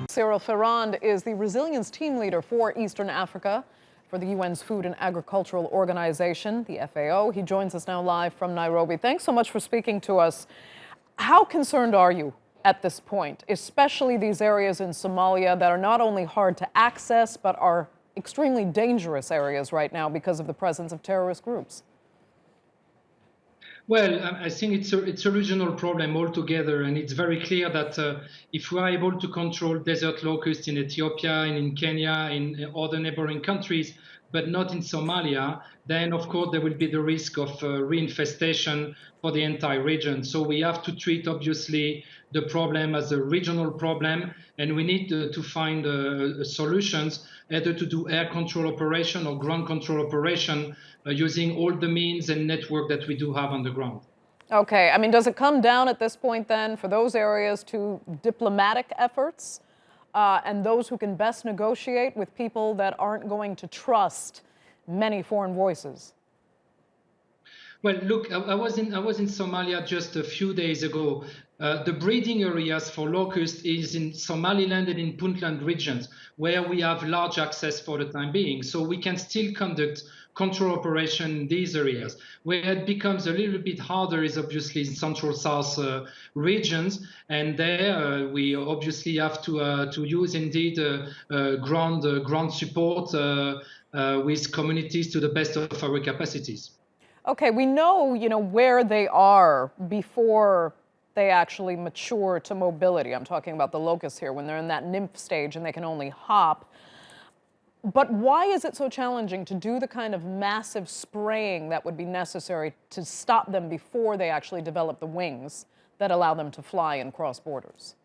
Cyril Ferrand is the resilience team leader for Eastern Africa for the UN's Food and Agricultural Organization, the FAO. He joins us now live from Nairobi. Thanks so much for speaking to us. How concerned are you at this point, especially these areas in Somalia that are not only hard to access, but are extremely dangerous areas right now because of the presence of terrorist groups? Well, I think it's a regional problem altogether, and it's very clear that if we are able to control desert locust in Ethiopia and in Kenya, in other neighboring countries, but not in Somalia, then of course there will be the risk of reinfestation for the entire region. So we have to treat obviously the problem as a regional problem, and we need to find solutions, either to do air control operation or ground control operation using all the means and network that we do have on the ground. Okay, I mean, does it come down at this point then for those areas to diplomatic efforts and those who can best negotiate with people that aren't going to trust many foreign voices? Well, look, I was in Somalia just a few days ago. The breeding areas for locust is in Somaliland and in Puntland regions, where we have large access for the time being. So we can still conduct control operation in these areas. Where it becomes a little bit harder is obviously in Central South regions, and there we obviously have to use indeed ground support with communities to the best of our capacities. Okay, we know, where they are before they actually mature to mobility. I'm talking about the locusts here, when they're in that nymph stage and they can only hop. But why is it so challenging to do the kind of massive spraying that would be necessary to stop them before they actually develop the wings that allow them to fly and cross borders?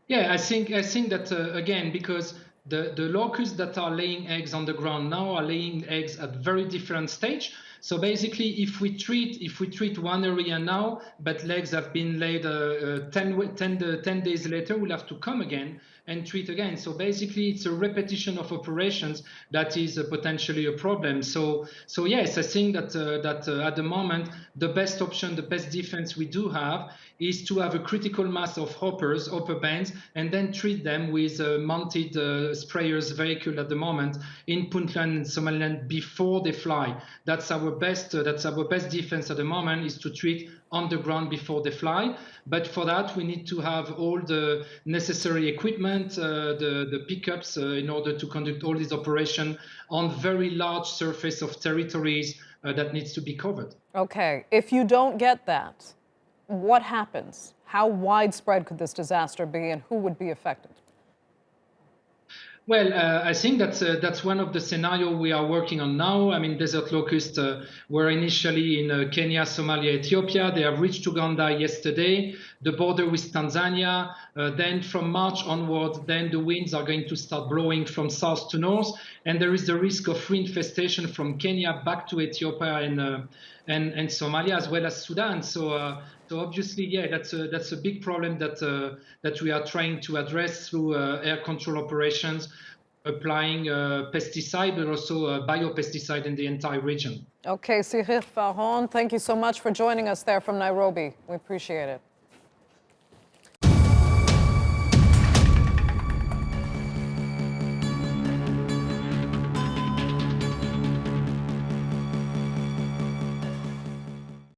Yeah, I think that, again, because the locusts that are laying eggs on the ground now are laying eggs at very different stage. So basically, if we treat one area now, but eggs have been laid 10 days later, we'll have to come again and treat again. So basically, it's a repetition of operations that is potentially a problem. So yes, I think that at the moment, the best option, the best defense we do have is to have a critical mass of hopper bands, and then treat them with mounted sprayers vehicle at the moment in Puntland and Somaliland before they fly. That's our best defense at the moment, is to treat on the ground before they fly. But for that, we need to have all the necessary equipment, the pickups, in order to conduct all these operations on very large surface of territories that needs to be covered. Okay, if you don't get that, what happens? How widespread could this disaster be, and who would be affected? Well, I think that's one of the scenarios we are working on now. I mean, desert locusts were initially in Kenya, Somalia, Ethiopia. They have reached Uganda yesterday, the border with Tanzania. Then from March onward, then the winds are going to start blowing from south to north, and there is the risk of reinfestation from Kenya back to Ethiopia and Somalia, as well as Sudan. So obviously, yeah, that's a big problem that we are trying to address through air control operations, applying pesticide, but also biopesticide in the entire region. Okay, Cyril Ferrand, thank you so much for joining us there from Nairobi. We appreciate it.